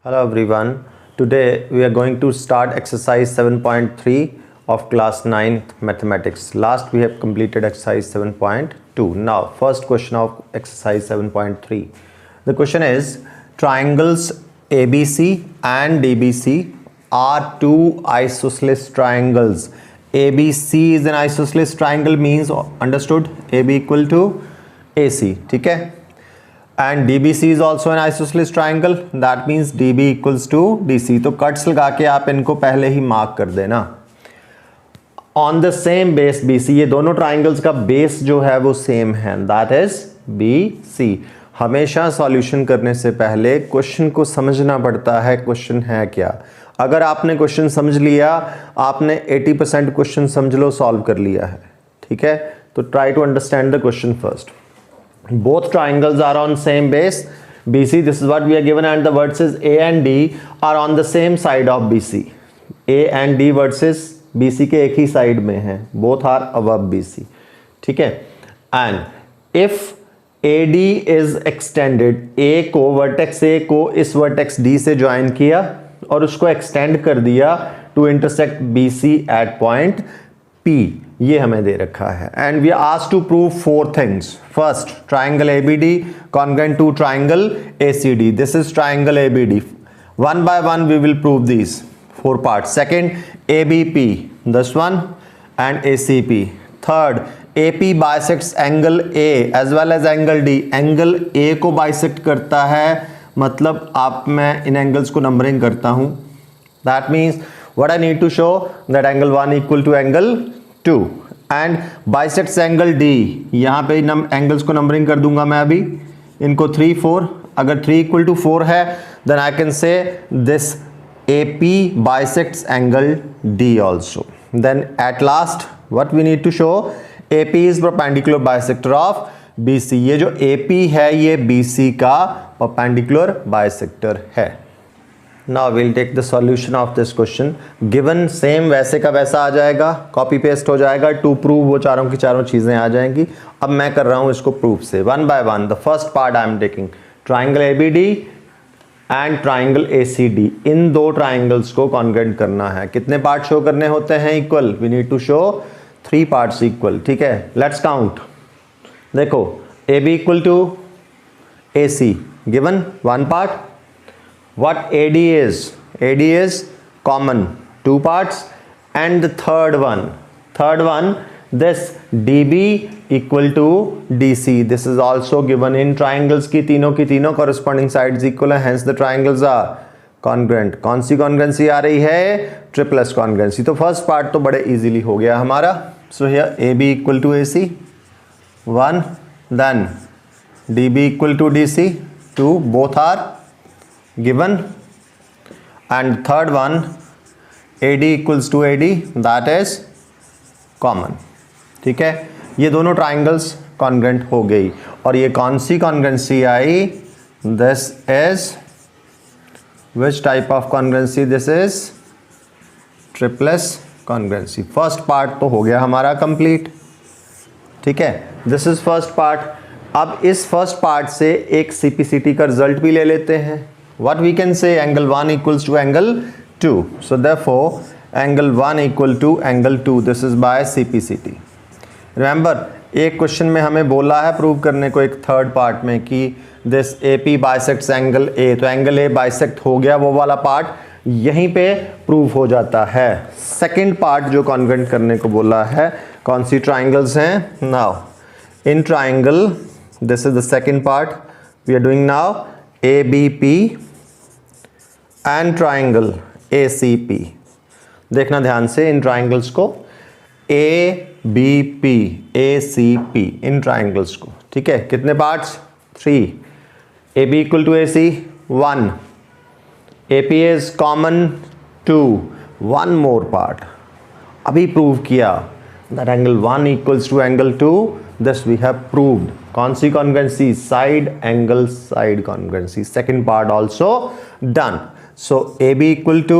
Hello everyone. Today we are going to start exercise 7.3 of class 9 mathematics. Last we have completed exercise 7.2. Now first question of exercise 7.3. The question is triangles ABC and DBC are two isosceles triangles. ABC is an isosceles triangle means understood AB equal to AC. ठीक है. And DBC is also an isosceles triangle. That means DB equals to DC. तो cuts लगा के आप इनको पहले ही mark कर देना. On the same base BC, ये दोनों ट्राइंगल्स का बेस जो है वो सेम है. That is BC. हमेशा सॉल्यूशन करने से पहले क्वेश्चन को समझना पड़ता है. क्वेश्चन है क्या. अगर आपने क्वेश्चन समझ लिया, आपने 80% क्वेश्चन समझ लो, सॉल्व कर लिया है. ठीक है. तो try to understand the question first. Both triangles are on same base BC. This is what we are given, and the vertices A and D are on the same side of BC. A and D vertices BC के एक ही side में हैं. Both are above BC. ठीक है. And if AD is extended, A को vertex A को इस vertex D से ज्वाइन किया और उसको एक्सटेंड कर दिया to intersect BC at point P. ये हमें दे रखा है. And we are asked to prove 4 things. First, triangle ABD congruent to triangle ACD. This is triangle ABD. One by one we will prove these 4 parts. Second, ABP, this one, and ACP. Third, AP bisects angle A as well as angle D. Angle A को bisect करता है, मतलब आप मैं इन angles को numbering करता हूं. That means what I need to show that angle 1 equal to angle 2 and bisects angle D. यहाँ पे एंगल्स को नंबरिंग कर दूंगा मैं अभी, इनको 3, 4. अगर 3 equal to 4 है then I can say this AP bisects angle D also. Then at last what we need to show, AP is perpendicular bisector of BC. ये जो AP है ये BC का perpendicular bisector है. Now we'll take the solution of this question. Given same वैसे का वैसा आ जाएगा, कॉपी पेस्ट हो जाएगा. टू प्रूव वो चारों की चारों चीजें आ जाएंगी. अब मैं कर रहा हूं इसको प्रूफ से one by one. The first part I am taking triangle ABD and triangle ACD. इन दो ट्राइंगल्स को कॉन्ग्रेंट करना है. कितने पार्ट शो करने होते हैं equal? We need to show 3 parts equal. ठीक है. Let's count. देखो AB equal to AC given 1 part. What AD is? AD is common 2 parts, and the third one, this DB equal to DC. This is also given in triangles की तीनों corresponding sides equal है, hence the triangles are congruent. कौन सी congruency आ रही है? ट्रिपलेस congruency. तो first part तो बड़े easily हो गया हमारा. So here AB equal to AC 1, then DB equal to DC 2, both are given, and third one AD equals to AD, that is common. ठीक है. ये दोनों triangles congruent हो गई. और ये कौन सी congruency I? This is which type of congruency? This is tripless congruency. First part तो हो गया हमारा complete. ठीक है. This is first part. अब इस first part से एक CPCT का result भी ले लेते हैं. What we can say, angle 1 equals to angle 2. So therefore angle 1 equal to angle 2. This is by CPCT. Remember, एक क्वेश्चन में हमें बोला है प्रूव करने को एक थर्ड पार्ट में कि this AP bisects angle A. तो एंगल A बाइसेक्ट हो गया, वो वाला पार्ट यहीं पे प्रूव हो जाता है. सेकेंड पार्ट जो कॉन्ग्रेंट करने को बोला है, कौन सी ट्राइंगल्स हैं? Now in triangle, this is the second part we are doing now. ABP and triangle ACP. देखना ध्यान से इन ट्राइंगल्स को, ABP ACP, इन ट्राइंगल्स को. ठीक है. कितने parts? 3. AB equal to AC 1. AP is common 2. 1 more part. अभी प्रूव किया that angle 1 equals to angle 2. This we have proved. कौन सी congruency? Side angle side congruency. Second part also done. So AB equal to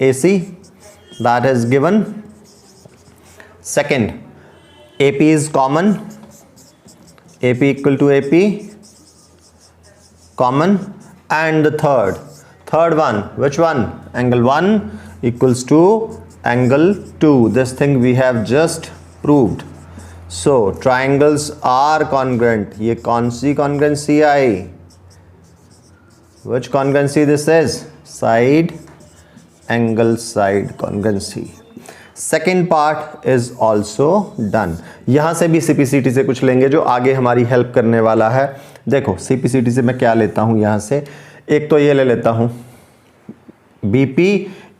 AC, that is given. Second, AP is common. AP equal to AP, common. And the Third one, which one? Angle 1 equals to angle 2. This thing we have just proved. So triangles are congruent. ये कौन सी congruency I? Which congruency this is? Side angle side congruency. Second part is also done. यहाँ से भी CPCT से कुछ लेंगे जो आगे हमारी हेल्प करने वाला है. देखो CPCT से मैं क्या लेता हूँ यहाँ से, एक तो ये ले लेता हूँ BP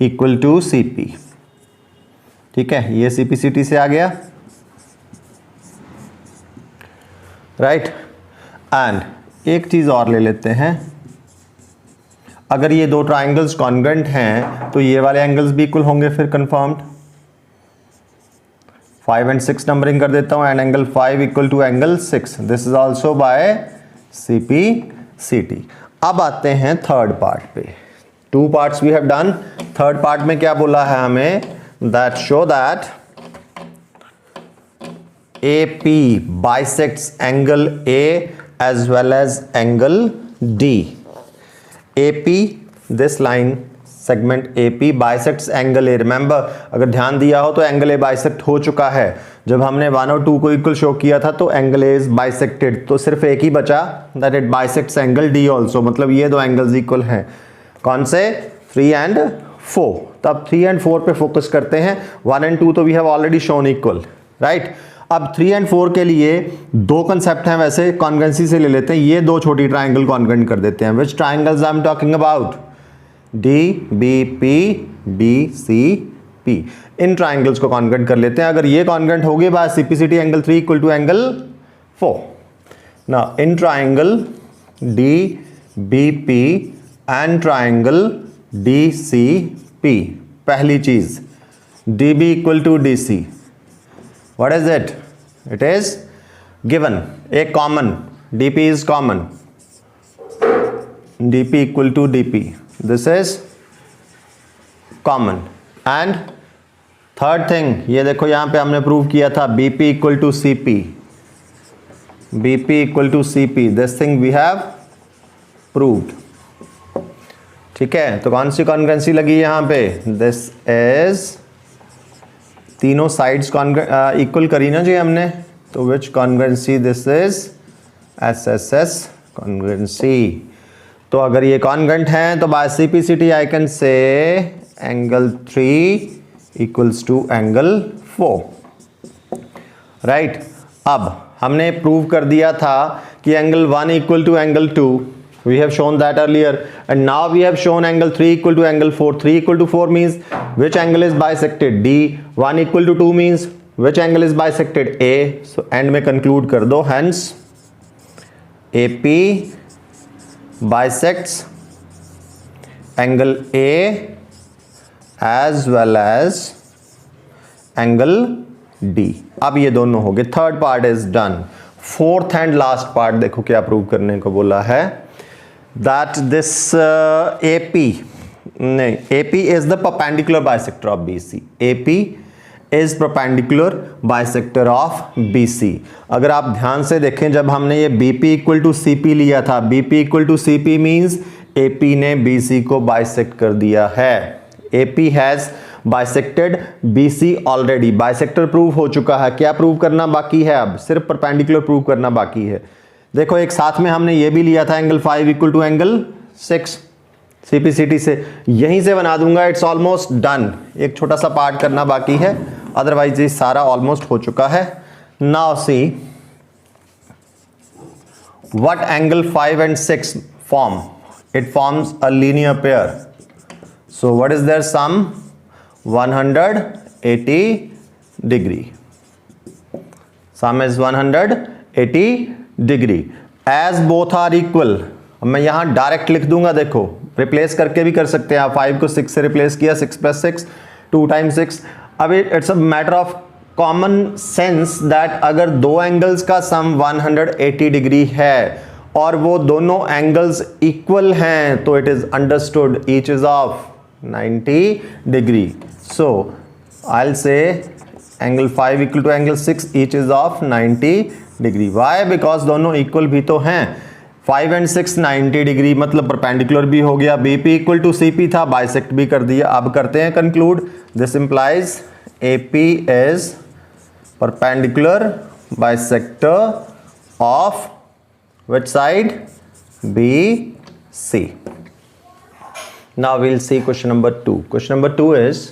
इक्वल टू CP. ठीक है, ये CPCT से आ गया, राइट. एंड एक चीज़ और ले लेते हैं, अगर ये दो ट्राइंगल्स कॉन्ग्रुएंट हैं तो ये वाले एंगल्स भी इक्वल होंगे फिर कंफर्म्ड. 5 and 6 नंबरिंग कर देता हूँ, and angle 5 equal to angle 6. This is also by CPCT. अब आते हैं थर्ड पार्ट पे. 2 parts we have done. Third part में क्या बोला है हमें, that show that AP bisects angle A as well as angle D. AP, this line segment AP bisects angle A. Remember, अगर ध्यान दिया हो तो एंगल A बाइसेक्ट हो चुका है. जब हमने 1 और 2 को इक्वल शो किया था तो एंगल A इज बाइसेक्टेड, तो सिर्फ एक ही बचा, that it bisects angle D also. मतलब ये दो एंगल्स इक्वल हैं. कौन से? 3 and 4. तब 3 and 4 पे फोकस करते हैं. 1 and 2 तो we have already shown equal, right. अब 3 and 4 के लिए दो कंसेप्ट हैं, वैसे कॉन्ग्रुएंसी से ले लेते हैं. ये दो छोटी ट्राइंगल कॉन्ग्रुएंट कर देते हैं. Which triangles I am talking about? DBP DCP. इन ट्राइंगल्स को कॉन्ग्रुएंट कर लेते हैं. अगर ये कॉन्ग्रुएंट हो गए by CPCT angle 3 equal to angle 4. Now in triangle DBP and triangle DCP, पहली चीज DB equal to DC. What is it? It is given a common. DP is common. DP equal to DP. This is common. And third thing, ये देखो यहाँ पे हमने prove किया था BP equal to CP. BP equal to CP. This thing we have proved. ठीक है, तो कौन सी कॉन्ग्रुएंसी लगी यहाँ पे? This is, तीनों साइड्स इक्वल करी ना जी हमने, तो which congruency? This is SSS congruency. तो अगर ये कॉन्ग्रुएंट हैं तो by CPCT I can say angle 3 equals to angle 4, right. अब हमने प्रूव कर दिया था कि angle 1 equal to angle 2. We have shown that earlier, and now we have shown angle 3 equal to angle 4. 3 equal to 4 means which angle is bisected? D. 1 equal to 2 means which angle is bisected? A. So end में conclude कर दो. Hence AP bisects angle A as well as angle D. अब ये दोनों हो गए. Third part is done. Fourth and last part देखो क्या प्रूव करने को बोला है, that this AP is the perpendicular bisector of BC. AP is perpendicular bisector of BC. अगर आप ध्यान से देखें, जब हमने ये BP equal to CP लिया था, BP equal to CP means AP ने BC को बाइसेक्ट कर दिया है. AP has bisected BC already. Bisector prove हो चुका है. क्या प्रूव करना बाकी है? अब सिर्फ परपेंडिकुलर प्रूव करना बाकी है. देखो एक साथ में हमने ये भी लिया था angle 5 equal to angle 6 CPCT से, यहीं से बना दूंगा. It's almost done. एक छोटा सा पार्ट करना बाकी है, अदरवाइज ये सारा ऑलमोस्ट हो चुका है. Now see what angle 5 and 6 form. It forms a linear pair. So what is there sum? 180 degree. Sum is 180 degree. As both are equal, मैं यहां डायरेक्ट लिख दूंगा. देखो रिप्लेस करके भी कर सकते हैं आप. 5 को 6 से रिप्लेस किया, 6 + 6 2 times 6. अब it's a matter of common sense that अगर दो एंगल्स का सम 180 डिग्री है और वो दोनों एंगल्स इक्वल हैं तो it is understood each is of 90 degree. So I will say angle 5 equal to angle 6 each is of 90 degree. Why? Because दोनों इक्वल भी तो हैं. 5 and 6 90 डिग्री, मतलब परपेंडिकुलर भी हो गया, BP इक्वल टू CP था, बाइसेक्ट भी कर दिया। अब करते हैं conclude, this implies AP is perpendicular bisector of which side? BC. Now we'll see question number 2. Question number 2 is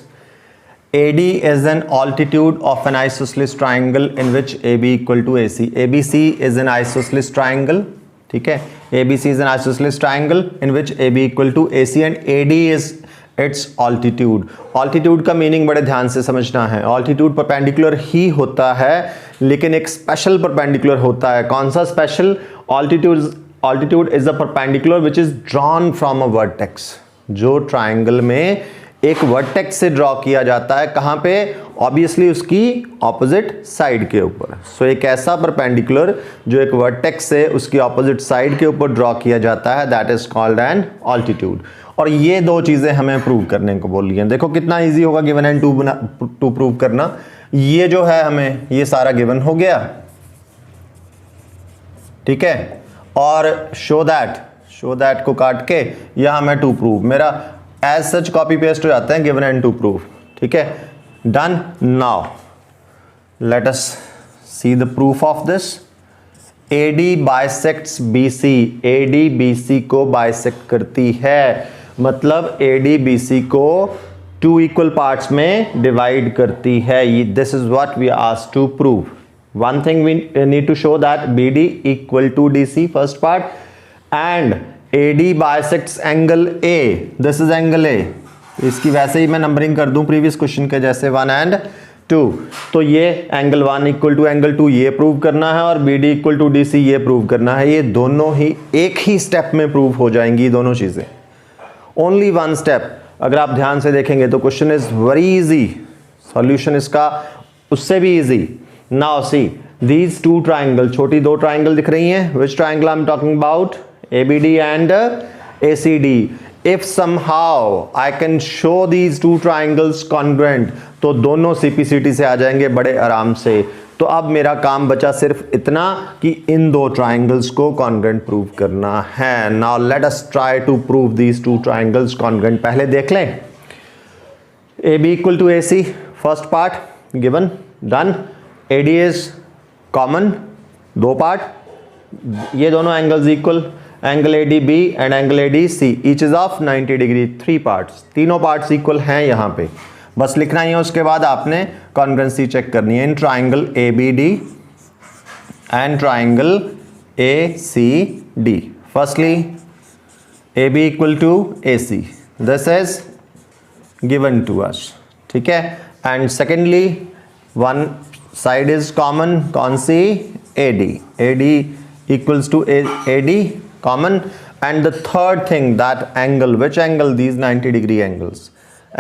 AD is an altitude of an isosceles triangle in which AB equal to AC. ABC is an isosceles triangle, ठीक है, ABC is an isosceles triangle in which AB equal to AC and AD is its altitude. Altitude का meaning बड़े ध्यान से समझना है। Altitude perpendicular ही होता है, लेकिन एक स्पेशल परपेंडिकुलर होता है। कौन सा special? Altitude is a perpendicular which is drawn from a vertex, जो ट्राइंगल में एक वर्टेक्स से ड्रॉ किया जाता है। कहां पे? ऑब्वियसली उसकी ऑपोजिट साइड के ऊपर। सो एक ऐसा परपेंडिकुलर जो एक वर्टेक्स से उसकी ऑपोजिट साइड के ऊपर ड्रॉ किया जाता है, that is called an altitude. और ये दो चीजें हमें प्रूव करने को बोली हैं। देखो कितना इजी होगा गिवन एंड टू प्रूव करना। ये जो है हमें ये सारा गिवन हो गया, ठीक है, और शो दैट को काट के यहां मैं टू प्रूव, मेरा एज सच कॉपी पेस्ट हो जाते हैं गिवन एंड टू प्रूव, ठीक है, done. Now let us see the proof of this. AD bisects BC, AD BC को बाइसेक्ट करती है, मतलब AD BC को 2 इक्वल पार्ट्स में डिवाइड करती है। This is what we asked to prove. One thing we need to show that BD equal to DC, first part, and AD bisects angle A. This is angle A. इसकी वैसे ही मैं numbering कर दूं previous question के जैसे 1 and 2। तो ये angle 1 equal to angle 2 ये प्रूव करना है, और BD इक्वल टू DC ये प्रूव करना है। ये दोनों ही एक ही स्टेप में प्रूव हो जाएंगी दोनों चीजें, ओनली वन स्टेप। अगर आप ध्यान से देखेंगे तो question is very easy, solution इसका उससे भी easy. Now see these two triangle, छोटी दो ट्राइंगल दिख रही हैं, which triangle I'm talking about? ABD and ACD. If somehow I can show these two triangles congruent, तो दोनों CPCT से आ जाएंगे बड़े आराम से। तो अब मेरा काम बचा सिर्फ इतना कि इन दो ट्राइंगल्स को congruent प्रूव करना है। Now let us try to prove these two triangles congruent। पहले देख लें, AB equal to AC, first part given, done। AD is common, दो पार्ट, ये दोनों angles equal, angle ADB and angle ADC each is of 90 degree, 3 parts, तीनों parts equal हैं यहाँ पे, बस लिखना ही है। उसके बाद आपने कॉन्ग्रुएंसी चेक करनी है in triangle ABD and triangle ACD। Firstly AB equal to AC, this is given to us, ठीक है, and secondly one side is common, कौन सी? AD equals to AD common, and the third thing, that angle, which angle? These 90 degree angles,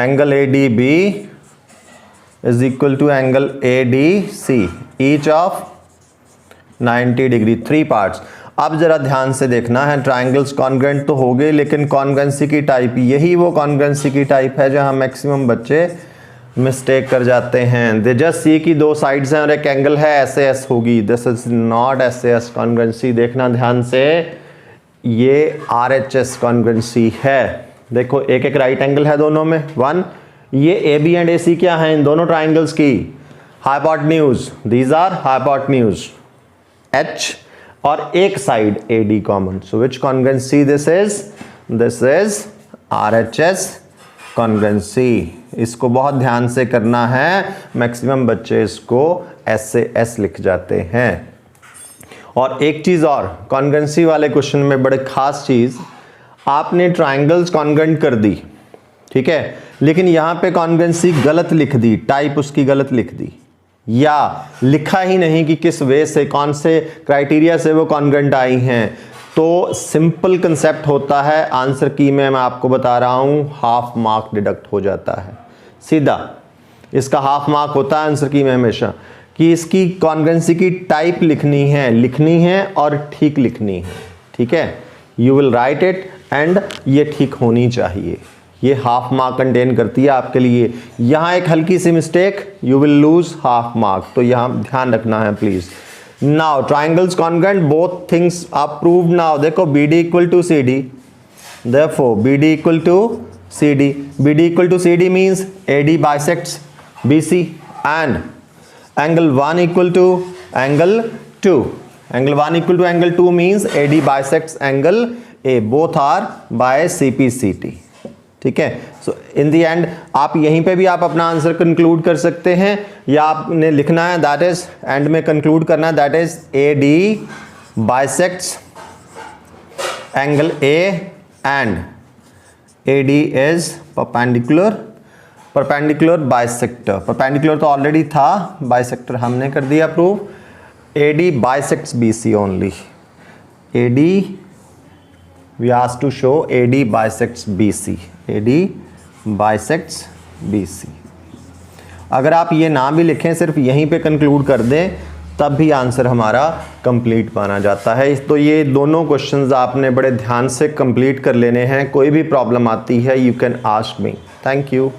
angle ADB is equal to angle ADC, each of 90 degree, 3 parts। अब जरा ध्यान से देखना है, triangles congruent तो हो गए, लेकिन कॉन्ग्रुएंसी की टाइप, यही वो कॉन्ग्रुएंसी की टाइप है जहां मैक्सिमम बच्चे मिस्टेक कर जाते हैं। दे जस्ट सी कि दो साइड्स हैं और एक एंगल है, SAS होगी। This is not SAS congruency, देखना ध्यान से, ये RHS कॉन्ग्रुएंसी है। देखो एक एक राइट एंगल है दोनों में, 1। ये AB एंड AC क्या है इन दोनों ट्राइंगल्स की? Hypotenuse, these are hypotenuse H, और एक side AD common. So which congruency this is? This is RHS congruency. इसको बहुत ध्यान से करना है, मैक्सिमम बच्चे इसको SAS लिख जाते हैं। और एक चीज और, कॉन्ग्रुएंसी वाले क्वेश्चन में बड़े खास चीज, आपने ट्राइंगल्स कॉन्ग्रुएंट कर दी, ठीक है, लेकिन यहां पे कॉन्ग्रुएंसी गलत लिख दी, टाइप उसकी गलत लिख दी, या लिखा ही नहीं कि किस वे से, कौन से क्राइटेरिया से वो कॉन्ग्रुएंट आई हैं, तो सिंपल कंसेप्ट होता है आंसर की में मैं आपको बता रहा हूं, हाफ मार्क डिडक्ट हो जाता है सीधा। इसका हाफ मार्क होता है आंसर की में हमेशा, कि इसकी कॉन्ग्रुएंसी की टाइप लिखनी है और ठीक लिखनी है, ठीक है। You will write it and ये ठीक होनी चाहिए, ये हाफ मार्क कंटेन करती है आपके लिए। यहाँ एक हल्की सी mistake, you will lose half mark, तो यहाँ ध्यान रखना है please. Now triangles congruent, both things are proved now. देखो BD equal to CD, therefore BD equal to CD, BD equal to CD means AD bisects BC and angle 1 equal to angle 2, angle 1 equal to angle 2 means AD bisects angle A, both are by CPCT। ठीक है, सो इन दी and आप यहीं पे भी आप अपना answer conclude कर सकते हैं, या आपने लिखना है दैट इज एंड में कंक्लूड करना है that is AD bisects angle A and AD is perpendicular bisector। perpendicular तो ऑलरेडी था, bisector हमने कर दिया prove. AD bisects BC only, AD we asked to show AD bisects BC, AD bisects BC। अगर आप ये ना भी लिखें, सिर्फ यहीं पे कंक्लूड कर दें, तब भी आंसर हमारा कंप्लीट माना जाता है। तो ये दोनों क्वेश्चंस आपने बड़े ध्यान से कंप्लीट कर लेने हैं। कोई भी प्रॉब्लम आती है you can ask me. Thank you.